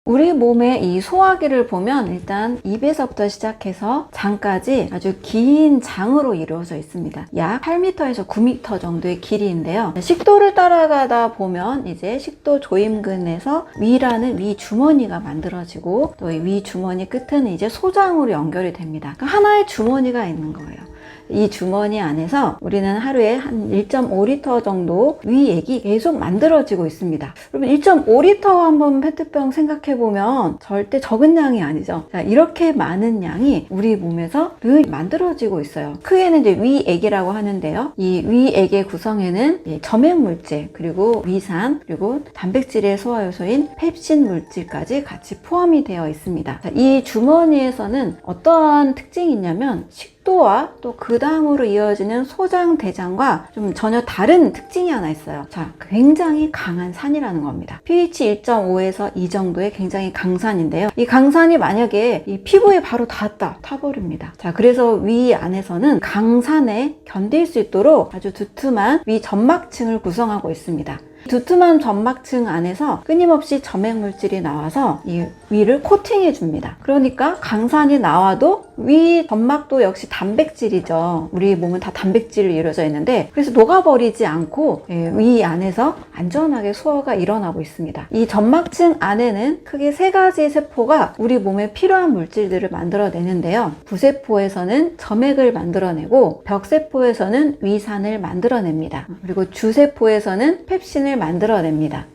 우리 몸의 이 소화기를 보면 일단 입에서부터 시작해서 장까지 아주 긴 장으로 이루어져 있습니다. 약 8m에서 9m 정도의 길이인데요. 식도를 따라가다 보면 이제 식도 조임근에서 위라는 위 주머니가 만들어지고 또 이 위 주머니 끝은 이제 소장으로 연결이 됩니다. 그러니까 하나의 주머니가 있는 거예요. 이 주머니 안에서 우리는 하루에 한 1.5리터 정도 위액이 계속 만들어지고 있습니다. 여러분 1.5리터 한번 페트병 생각해보면 절대 적은 양이 아니죠. 자, 이렇게 많은 양이 우리 몸에서 늘 만들어지고 있어요. 크게는 이제 위액이라고 하는데요. 이 위액의 구성에는 점액물질, 그리고 위산, 그리고 단백질의 소화효소인 펩신 물질까지 같이 포함이 되어 있습니다. 자, 이 주머니에서는 어떠한 특징이 있냐면 식도와 또 그 다음으로 이어지는 소장, 대장과 좀 전혀 다른 특징이 하나 있어요. 자, 굉장히 강한 산이라는 겁니다. pH 1.5에서 2 정도의 굉장히 강산인데요. 이 강산이 만약에 이 피부에 바로 닿았다, 타버립니다. 자, 그래서 위 안에서는 강산에 견딜 수 있도록 아주 두툼한 위 점막층을 구성하고 있습니다. 두툼한 점막층 안에서 끊임없이 점액물질이 나와서 이 위를 코팅해 줍니다. 그러니까 강산이 나와도 위 점막도 역시 단백질이죠. 우리 몸은 다 단백질로 이루어져 있는데 그래서 녹아버리지 않고 위 안에서 안전하게 소화가 일어나고 있습니다. 이 점막층 안에는 크게 3가지의 세포가 우리 몸에 필요한 물질들을 만들어내는데요. 부세포에서는 점액을 만들어내고 벽세포에서는 위산을 만들어냅니다. 그리고 주세포에서는 펩신을 만들어냅니다.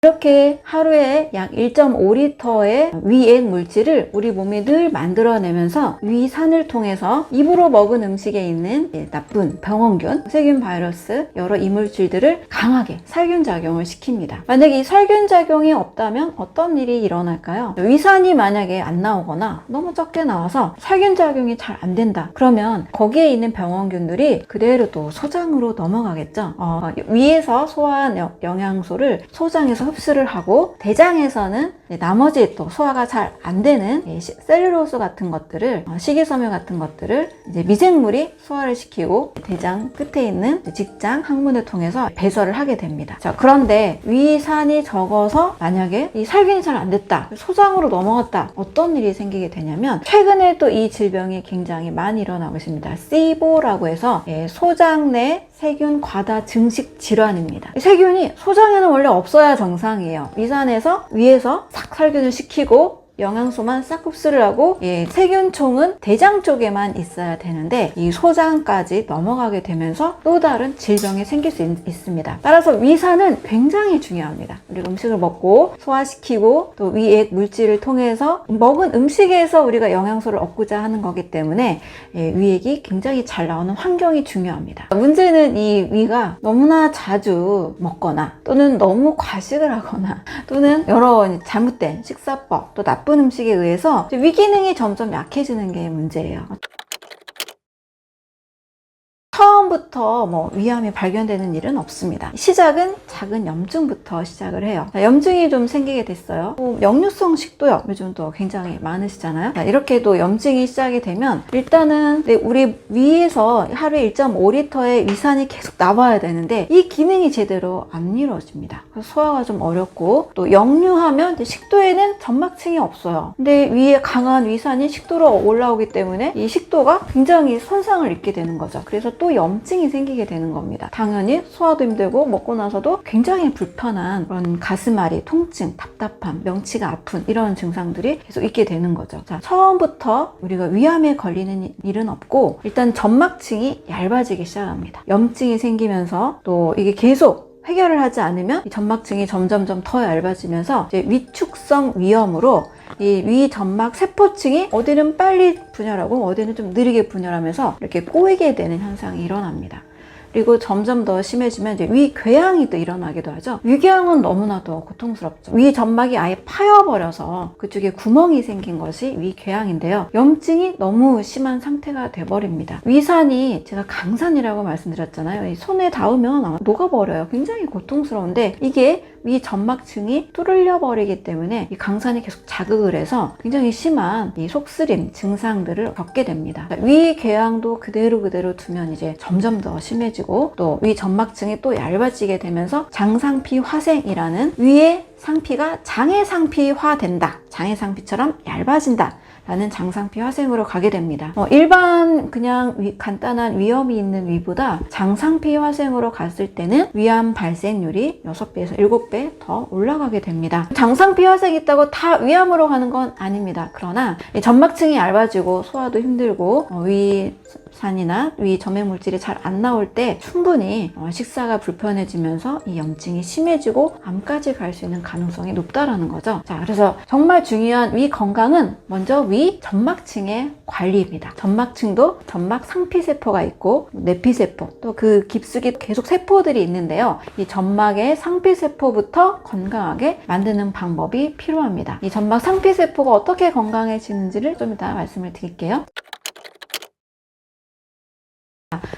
이렇게 하루에 약 1.5리터의 위액 물질을 우리 몸이 늘 만들어내면서 위산을 통해서 입으로 먹은 음식에 있는 나쁜 병원균, 세균, 바이러스, 여러 이물질들을 강하게 살균작용을 시킵니다. 만약에 이 살균작용이 없다면 어떤 일이 일어날까요? 위산이 만약에 안 나오거나 너무 적게 나와서 살균작용이 잘 안 된다. 그러면 거기에 있는 병원균들이 그대로 또 소장으로 넘어가겠죠. 위에서 소화한 영양소를 소장에서 흡수를 하고 대장에서는 나머지 또 소화가 잘 안 되는 셀룰로스 같은 것들을, 식이섬유 같은 것들을 이제 미생물이 소화를 시키고 대장 끝에 있는 직장, 항문을 통해서 배설을 하게 됩니다. 자, 그런데 위산이 적어서 만약에 이 살균이 잘 안 됐다, 소장으로 넘어갔다, 어떤 일이 생기게 되냐면 최근에 또 이 질병이 굉장히 많이 일어나고 있습니다. 시보라고 해서 소장 내 세균 과다 증식 질환입니다. 세균이 소장에는 원래 없어야 정상이에요. 위산에서 위에서 싹 살균을 시키고 영양소만 싹 흡수를 하고 세균총은 대장 쪽에만 있어야 되는데 이 소장까지 넘어가게 되면서 또 다른 질병이 생길 수 있습니다. 따라서 위산은 굉장히 중요합니다. 우리가 음식을 먹고 소화시키고 또 위액 물질을 통해서 먹은 음식에서 우리가 영양소를 얻고자 하는 거기 때문에 위액이 굉장히 잘 나오는 환경이 중요합니다. 문제는 이 위가 너무나 자주 먹거나 또는 너무 과식을 하거나 또는 여러 잘못된 식사법, 또 나쁜 음식에 의해서 위기능이 점점 약해지는 게 문제예요. 처음부터 위암이 발견되는 일은 없습니다. 시작은 작은 염증부터 시작을 해요. 자, 염증이 좀 생기게 됐어요. 역류성 식도염 요즘 또 굉장히 많으시잖아요. 자, 이렇게 또 염증이 시작이 되면 일단은 우리 위에서 하루에 1.5리터의 위산이 계속 나와야 되는데 이 기능이 제대로 안 이루어집니다. 그래서 소화가 좀 어렵고 또 역류하면 식도에는 점막층이 없어요. 근데 위에 강한 위산이 식도로 올라오기 때문에 이 식도가 굉장히 손상을 입게 되는 거죠. 그래서 또 염증이 생기게 되는 겁니다. 당연히 소화도 힘들고 먹고 나서도 굉장히 불편한 그런 가슴앓이, 통증, 답답함, 명치가 아픈 이런 증상들이 계속 있게 되는 거죠. 자, 처음부터 우리가 위암에 걸리는 일은 없고 일단 점막층이 얇아지기 시작합니다. 염증이 생기면서 또 이게 계속 해결을 하지 않으면 이 점막층이 점점점 더 얇아지면서 이제 위축성 위염으로 이 위 점막 세포층이 어디는 빨리 분열하고 어디는 좀 느리게 분열하면서 이렇게 꼬이게 되는 현상이 일어납니다. 그리고 점점 더 심해지면 이제 위궤양이 또 일어나기도 하죠. 위궤양은 너무나도 고통스럽죠. 위 점막이 아예 파여버려서 그쪽에 구멍이 생긴 것이 위궤양인데요. 염증이 너무 심한 상태가 돼버립니다. 위산이 제가 강산이라고 말씀드렸잖아요. 이 손에 닿으면 아마 녹아버려요. 굉장히 고통스러운데 이게 위 점막층이 뚫려 버리기 때문에 이 강산이 계속 자극을 해서 굉장히 심한 이 속쓰림 증상들을 겪게 됩니다. 위궤양도 그대로 두면 이제 점점 더 심해지고 또 위 점막층이 또 얇아지게 되면서 장상피 화생이라는 위의 상피가 장해상피화 된다. 장해상피처럼 얇아진다. 라는 장상피 화생으로 가게 됩니다. 일반 그냥 간단한 위염이 있는 위보다 장상피 화생으로 갔을 때는 위암 발생률이 6배에서 7배 더 올라가게 됩니다. 장상피 화생이 있다고 다 위암으로 가는 건 아닙니다. 그러나 점막층이 얇아지고 소화도 힘들고 위산이나 위 점액 물질이 잘 안 나올 때 충분히 식사가 불편해지면서 이 염증이 심해지고 암까지 갈 수 있는 가능성이 높다라는 거죠. 자, 그래서 정말 중요한 위 건강은 먼저 위 점막층의 관리입니다. 점막층도 점막 상피세포가 있고 내피세포 또 그 깊숙이 계속 세포들이 있는데요. 이 점막의 상피세포부터 건강하게 만드는 방법이 필요합니다. 이 점막 상피세포가 어떻게 건강해지는지를 좀 이따 말씀을 드릴게요.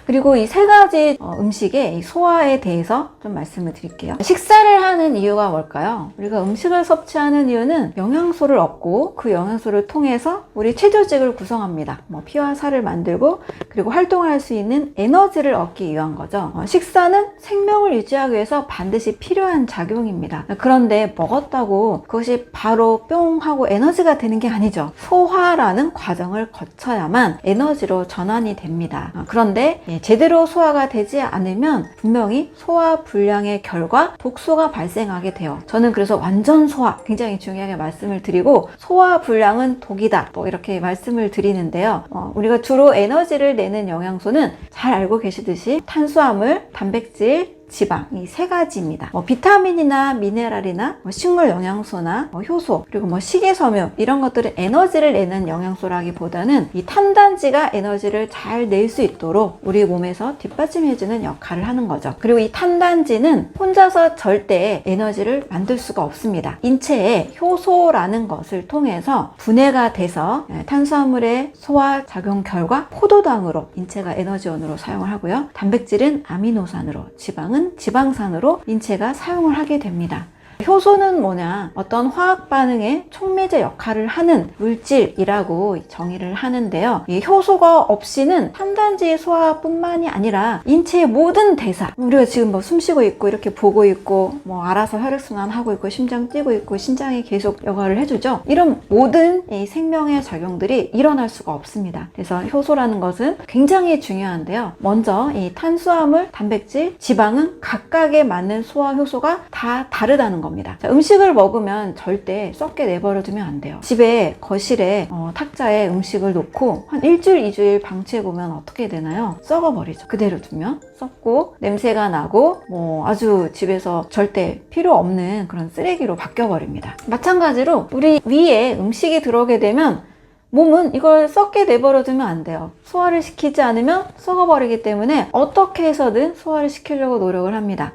그리고 이 세 가지 음식의 소화에 대해서 좀 말씀을 드릴게요. 식사를 하는 이유가 뭘까요? 우리가 음식을 섭취하는 이유는 영양소를 얻고 그 영양소를 통해서 우리 체조직을 구성합니다. 피와 살을 만들고 그리고 활동할 수 있는 에너지를 얻기 위한 거죠. 식사는 생명을 유지하기 위해서 반드시 필요한 작용입니다. 그런데 먹었다고 그것이 바로 뿅 하고 에너지가 되는 게 아니죠. 소화라는 과정을 거쳐야만 에너지로 전환이 됩니다. 그런데 제대로 소화가 되지 않으면 분명히 소화 불량의 결과 독소가 발생하게 돼요. 저는 그래서 완전 소화 굉장히 중요하게 말씀을 드리고 소화 불량은 독이다 이렇게 말씀을 드리는데요. 우리가 주로 에너지를 내는 영양소는 잘 알고 계시듯이 탄수화물, 단백질, 지방 이 세 가지입니다. 비타민이나 미네랄이나 식물 영양소나 효소 그리고 식이섬유 이런 것들은 에너지를 내는 영양소라기보다는 이 탄단지가 에너지를 잘 낼 수 있도록 우리 몸에서 뒷받침해주는 역할을 하는 거죠. 그리고 이 탄단지는 혼자서 절대 에너지를 만들 수가 없습니다. 인체에 효소라는 것을 통해서 분해가 돼서 탄수화물의 소화 작용 결과 포도당으로 인체가 에너지원으로 사용을 하고요. 단백질은 아미노산으로, 지방은 지방산으로 인체가 사용을 하게 됩니다. 효소는 뭐냐? 어떤 화학 반응의 촉매제 역할을 하는 물질이라고 정의를 하는데요. 이 효소가 없이는 탄단지 소화뿐만이 아니라 인체의 모든 대사, 우리가 지금 숨 쉬고 있고 이렇게 보고 있고 알아서 혈액순환 하고 있고 심장 뛰고 있고 신장이 계속 역할을 해주죠. 이런 모든 이 생명의 작용들이 일어날 수가 없습니다. 그래서 효소라는 것은 굉장히 중요한데요. 먼저 이 탄수화물, 단백질, 지방은 각각에 맞는 소화 효소가 다 다르다는 겁니다. 자, 음식을 먹으면 절대 썩게 내버려 두면 안 돼요. 집에 거실에 탁자에 음식을 놓고 한 일주일, 2주일 방치해보면 어떻게 되나요? 썩어버리죠. 그대로 두면 썩고 냄새가 나고 아주 집에서 절대 필요 없는 그런 쓰레기로 바뀌어버립니다. 마찬가지로 우리 위에 음식이 들어오게 되면 몸은 이걸 썩게 내버려 두면 안 돼요. 소화를 시키지 않으면 썩어버리기 때문에 어떻게 해서든 소화를 시키려고 노력을 합니다.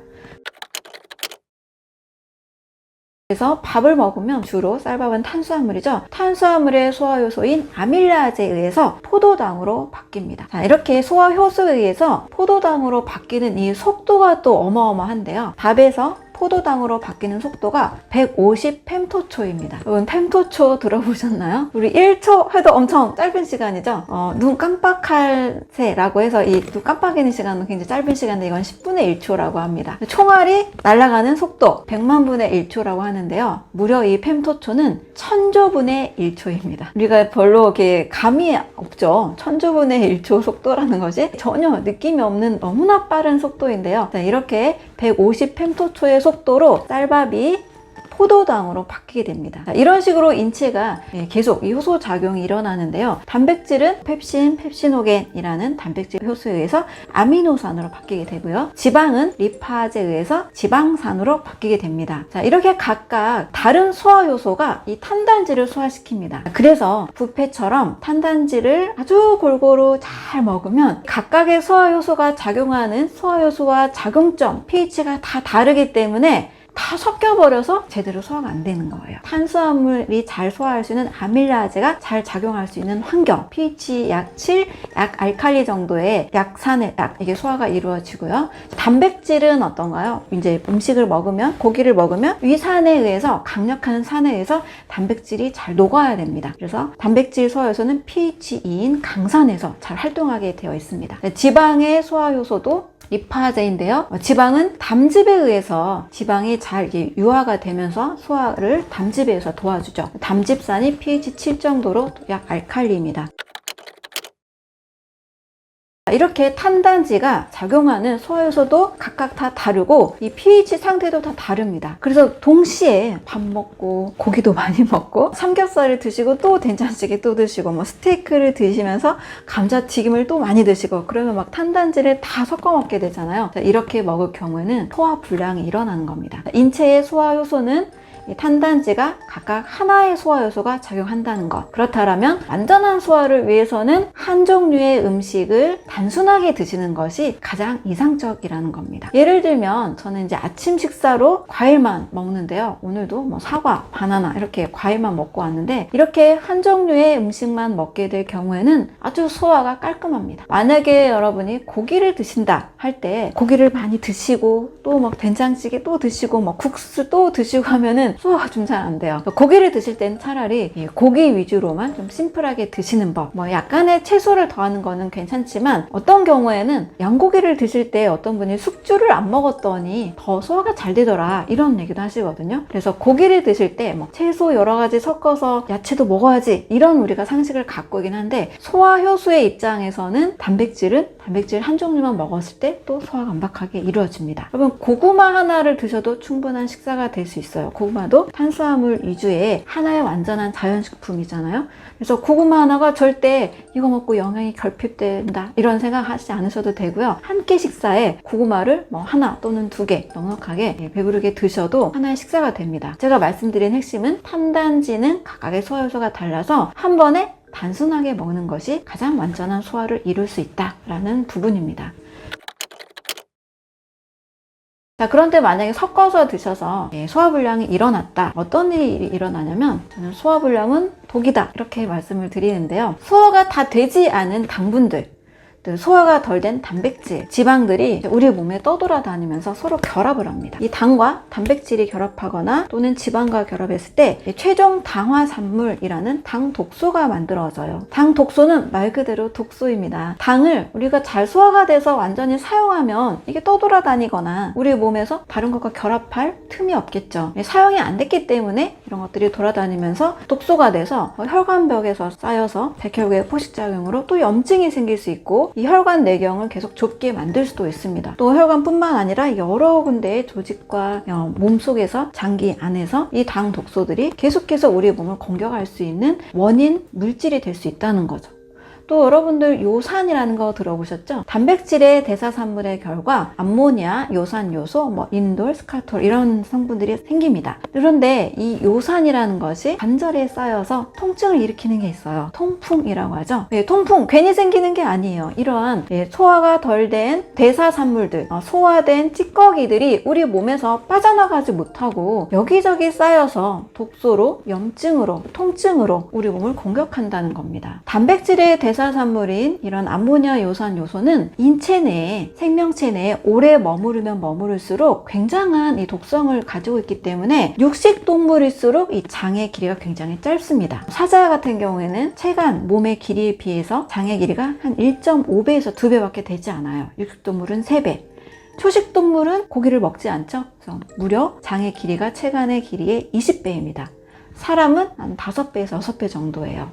그래서 밥을 먹으면 주로 쌀밥은 탄수화물이죠. 탄수화물의 소화효소인 아밀라제에 의해서 포도당으로 바뀝니다. 자, 이렇게 소화효소에 의해서 포도당으로 바뀌는 이 속도가 또 어마어마한데요. 밥에서 포도당으로 바뀌는 속도가 150 펜토초입니다. 여러분 펜토초 들어보셨나요? 우리 1초 해도 엄청 짧은 시간이죠. 눈 깜빡할 새라고 해서 이 눈 깜빡이는 시간은 굉장히 짧은 시간인데 이건 10분의 1초라고 합니다. 총알이 날아가는 속도 100만 분의 1초라고 하는데요. 무려 이 펜토초는 천조분의 1초입니다. 우리가 별로 이렇게 감이 없죠. 천조분의 1초 속도라는 것이 전혀 느낌이 없는 너무나 빠른 속도인데요. 자, 이렇게 150 펜토초의 속도로 쌀밥이 포도당으로 바뀌게 됩니다. 자, 이런 식으로 인체가 계속 이 효소 작용이 일어나는데요. 단백질은 펩신, 펩시노겐이라는 단백질 효소에 의해서 아미노산으로 바뀌게 되고요. 지방은 리파제에 의해서 지방산으로 바뀌게 됩니다. 자, 이렇게 각각 다른 소화 효소가 이 탄단지를 소화시킵니다. 그래서 뷔페처럼 탄단지를 아주 골고루 잘 먹으면 각각의 소화 효소가 작용하는 소화 효소와 작용점, pH가 다 다르기 때문에 다 섞여버려서 제대로 소화가 안 되는 거예요. 탄수화물이 잘 소화할 수 있는 아밀라제가 잘 작용할 수 있는 환경, pH 약 7, 약 알칼리 정도의 약산의 약, 이게 소화가 이루어지고요. 단백질은 어떤가요? 이제 음식을 먹으면, 고기를 먹으면 위산에 의해서, 강력한 산에 의해서 단백질이 잘 녹아야 됩니다. 그래서 단백질 소화 요소는 pH 2인 강산에서 잘 활동하게 되어 있습니다. 지방의 소화 요소도 리파제인데요. 지방은 담즙에 의해서 지방이 잘 유화가 되면서 소화를 담즙에 의해서 도와주죠. 담즙산이 pH 7 정도로 약 알칼리입니다. 이렇게 탄단지가 작용하는 소화효소도 각각 다 다르고 이 pH 상태도 다 다릅니다. 그래서 동시에 밥 먹고 고기도 많이 먹고 삼겹살을 드시고 또 된장찌개 또 드시고 뭐 스테이크를 드시면서 감자튀김을 또 많이 드시고 그러면 막 탄단지를 다 섞어 먹게 되잖아요. 이렇게 먹을 경우에는 소화불량이 일어나는 겁니다. 인체의 소화효소는 이 탄단지가 각각 하나의 소화효소가 작용한다는 것. 그렇다면 완전한 소화를 위해서는 한 종류의 음식을 단순하게 드시는 것이 가장 이상적이라는 겁니다. 예를 들면 저는 이제 아침 식사로 과일만 먹는데요. 오늘도 뭐 사과, 바나나 이렇게 과일만 먹고 왔는데 이렇게 한 종류의 음식만 먹게 될 경우에는 아주 소화가 깔끔합니다. 만약에 여러분이 고기를 드신다 할 때 고기를 많이 드시고 또 막 된장찌개 또 드시고 뭐 국수 또 드시고 하면은 소화가 좀 잘 안 돼요. 고기를 드실 때는 차라리 고기 위주로만 좀 심플하게 드시는 법. 뭐 약간의 채소를 더하는 거는 괜찮지만 어떤 경우에는 양고기를 드실 때 어떤 분이 숙주를 안 먹었더니 더 소화가 잘 되더라 이런 얘기도 하시거든요. 그래서 고기를 드실 때 뭐 채소 여러 가지 섞어서 야채도 먹어야지 이런 우리가 상식을 갖고 있긴 한데 소화 효소의 입장에서는 단백질 한 종류만 먹었을 때 또 소화가 완벽하게 이루어집니다. 여러분 고구마 하나를 드셔도 충분한 식사가 될 수 있어요. 고구마도 탄수화물 위주의 하나의 완전한 자연식품이잖아요. 그래서 고구마 하나가 절대 이거 먹고 영양이 결핍된다 이런 생각 하시지 않으셔도 되고요. 한 끼 식사에 고구마를 뭐 하나 또는 2개 넉넉하게 배부르게 드셔도 하나의 식사가 됩니다. 제가 말씀드린 핵심은 탄단지는 각각의 소화효소가 달라서 한 번에 단순하게 먹는 것이 가장 완전한 소화를 이룰 수 있다라는 부분입니다. 자, 그런데 만약에 섞어서 드셔서 소화불량이 일어났다. 어떤 일이 일어나냐면 저는 소화불량은 독이다 이렇게 말씀을 드리는데요. 소화가 다 되지 않은 당분들, 소화가 덜 된 단백질, 지방들이 우리 몸에 떠돌아다니면서 서로 결합을 합니다. 이 당과 단백질이 결합하거나 또는 지방과 결합했을 때 최종 당화산물이라는 당 독소가 만들어져요. 당 독소는 말 그대로 독소입니다. 당을 우리가 잘 소화가 돼서 완전히 사용하면 이게 떠돌아다니거나 우리 몸에서 다른 것과 결합할 틈이 없겠죠. 사용이 안 됐기 때문에 이런 것들이 돌아다니면서 독소가 돼서 혈관벽에서 쌓여서 백혈구의 포식작용으로 또 염증이 생길 수 있고 이 혈관 내경을 계속 좁게 만들 수도 있습니다. 또 혈관뿐만 아니라 여러 군데의 조직과 몸속에서 장기 안에서 이 당 독소들이 계속해서 우리 몸을 공격할 수 있는 원인 물질이 될 수 있다는 거죠. 또 여러분들 요산이라는 거 들어보셨죠? 단백질의 대사산물의 결과 암모니아, 요산요소, 뭐 인돌, 스카톨 이런 성분들이 생깁니다. 그런데 이 요산이라는 것이 관절에 쌓여서 통증을 일으키는 게 있어요. 통풍이라고 하죠. 통풍 괜히 생기는 게 아니에요. 이러한 소화가 덜 된 대사산물들, 소화된 찌꺼기들이 우리 몸에서 빠져나가지 못하고 여기저기 쌓여서 독소로, 염증으로, 통증으로 우리 몸을 공격한다는 겁니다. 단백질의 대사산물인 이런 암모니아 요산 요소는 인체 내에 생명체 내에 오래 머무르면 머무를수록 굉장한 이 독성을 가지고 있기 때문에 육식동물일수록 이 장의 길이가 굉장히 짧습니다. 사자 같은 경우에는 체간, 몸의 길이에 비해서 장의 길이가 한 1.5배에서 2배밖에 되지 않아요. 육식동물은 3배. 초식동물은 고기를 먹지 않죠. 그래서 무려 장의 길이가 체간의 길이의 20배입니다. 사람은 한 5배에서 6배 정도예요.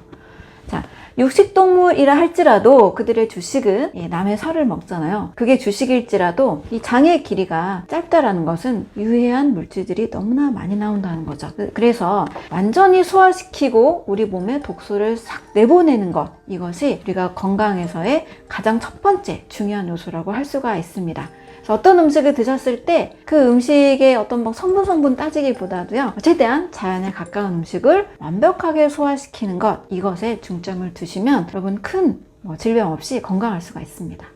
자, 육식동물이라 할지라도 그들의 주식은 남의 살을 먹잖아요. 그게 주식일지라도 이 장의 길이가 짧다라는 것은 유해한 물질들이 너무나 많이 나온다는 거죠. 그래서 완전히 소화시키고 우리 몸에 독소를 싹 내보내는 것, 이것이 우리가 건강에서의 가장 첫 번째 중요한 요소라고 할 수가 있습니다. 어떤 음식을 드셨을 때 그 음식의 어떤 성분 따지기보다도요, 최대한 자연에 가까운 음식을 완벽하게 소화시키는 것, 이것에 중점을 두시면 여러분 큰 질병 없이 건강할 수가 있습니다.